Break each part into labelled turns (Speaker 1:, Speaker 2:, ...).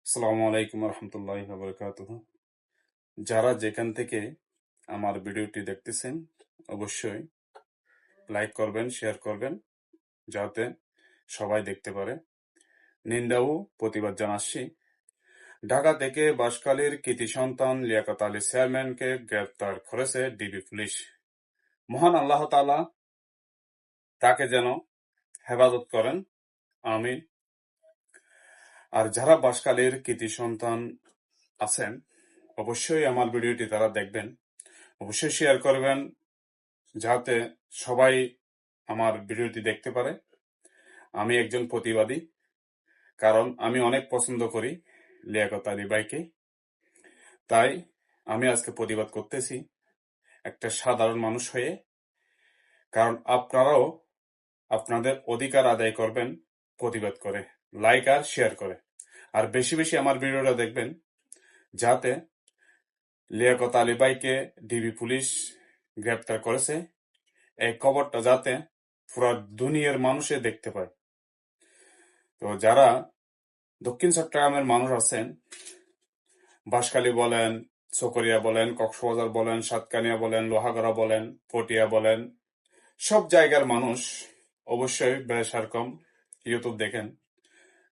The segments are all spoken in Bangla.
Speaker 1: আসসালামু আলাইকুম রহমতুল্লাহি ওয়া বারাকাতুহু। যারা যেখান থেকে আমার ভিডিওটি দেখতেছেন অবশ্যই লাইক করবেন, শেয়ার করবেন যাতে সবাই দেখতে পারে। নিন্দা ও প্রতিবাদ জানাচ্ছি। ঢাকা থেকে বাঁশখালীর কৃতি সন্তান লিয়াকত আলী চেয়ারম্যানকে গ্রেপ্তার করেছে ডিবি পুলিশ। মহান আল্লাহ তাআলা তাকে যেন হেফাজত করেন, আমিন। আর যারা বাঁশখালীর কৃতি সন্তান আছেন অবশ্যই আমার ভিডিওটি তারা দেখবেন, অবশ্যই শেয়ার করবেন যাতে সবাই আমার ভিডিওটি দেখতে পারে। আমি একজন প্রতিবাদী, কারণ আমি অনেক পছন্দ করি লিয়াকত আলী ভাইকে। তাই আমি আজকে প্রতিবাদ করতেছি একটা সাধারণ মানুষ হয়ে। কারণ আপনারাও আপনাদের অধিকার আদায় করবেন প্রতিবাদ করে, লাইক আর শেয়ার করে। আর বেশি বেশি আমার ভিডিওটা দেখবেন যাতে লিয়াকত আলী ভাইকে ডিবি পুলিশ গ্রেপ্তার করেছে এই খবরটা যাতে পুরো দুনিয়ার মানুষে দেখতে পায়। তো যারা দক্ষিণ চট্টগ্রামের মানুষ আছেন, বাঁশখালী বলেন, চকরিয়া বলেন, কক্সবাজার বলেন, সাতকানিয়া বলেন, লোহাগড়া বলেন, পটিয়া বলেন, সব জায়গার মানুষ অবশ্যই বেশারকম ইউটিউব দেখেন।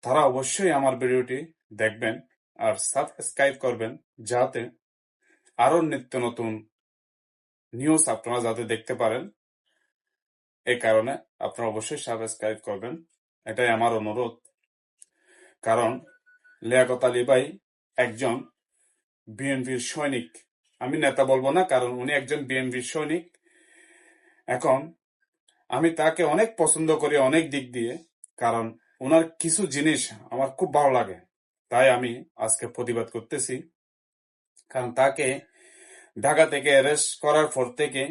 Speaker 1: তারা অবশ্যই আমার ভিডিওটি দেখবেন আর সাবস্ক্রাইব করবেন যাতে আরো নিত্য নতুন নিউজ আপনারা যাতে দেখতে পারেন। এই কারণে আপনারা অবশ্যই সাবস্ক্রাইব করবেন, এটাই আমার অনুরোধ। কারণ লিয়াকত আলী ভাই একজন বিএনপির সৈনিক। আমি নেতা বলবো না, কারণ উনি একজন বিএনপির সৈনিক। এখন আমি তাকে অনেক পছন্দ করি অনেক দিক দিয়ে, কারণ ওনার কিছু জিনিস আমার খুব ভালো লাগে। তাই আমি আজকে প্রতিবাদ করতেছি। কারণ তাকে ঢাকা থেকে অ্যারেস্ট করার পর থেকে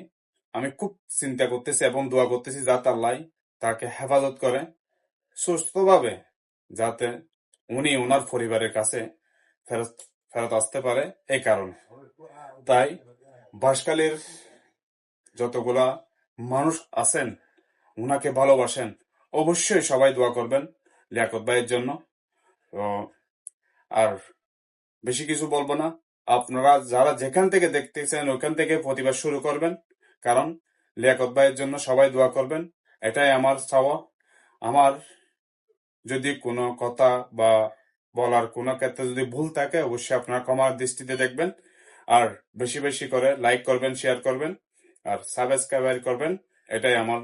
Speaker 1: আমি খুব চিন্তা করতেছি এবং দোয়া করতেছি যাতে আল্লাহ তাকে হেফাজত করে সুস্থভাবে, যাতে উনি ওনার পরিবারের কাছে ফেরত ফেরত আসতে পারে। এই কারণে তাই বাঁশখালীর যতগুলা মানুষ আছেন উনাকে ভালোবাসেন, অবশ্যই সবাই দোয়া করবেন লিয়াকত ভাইয়ের জন্য। তো আর বেশি কিছু বলবো না, আপনারা যারা যেখান থেকে দেখতেছেন ওখান থেকে প্রতিবাদ শুরু করবেন। কারণ লিয়াকত ভাইয়ের জন্য সবাই দোয়া করবেন, এটাই আমার চাওয়া। আমার যদি কোনো কথা বা বলার কোনো ক্ষেত্রে যদি ভুল থাকে অবশ্যই আপনারা ক্ষমার দৃষ্টিতে দেখবেন। আর বেশি বেশি করে লাইক করবেন, শেয়ার করবেন আর সাবস্ক্রাইব করবেন, এটাই আমার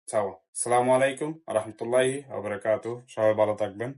Speaker 1: চাওয়া। আসসালামু আলাইকুম রহমতুল্লাহি ওয়া বারাকাতুহু। সবাই ভালো থাকবেন।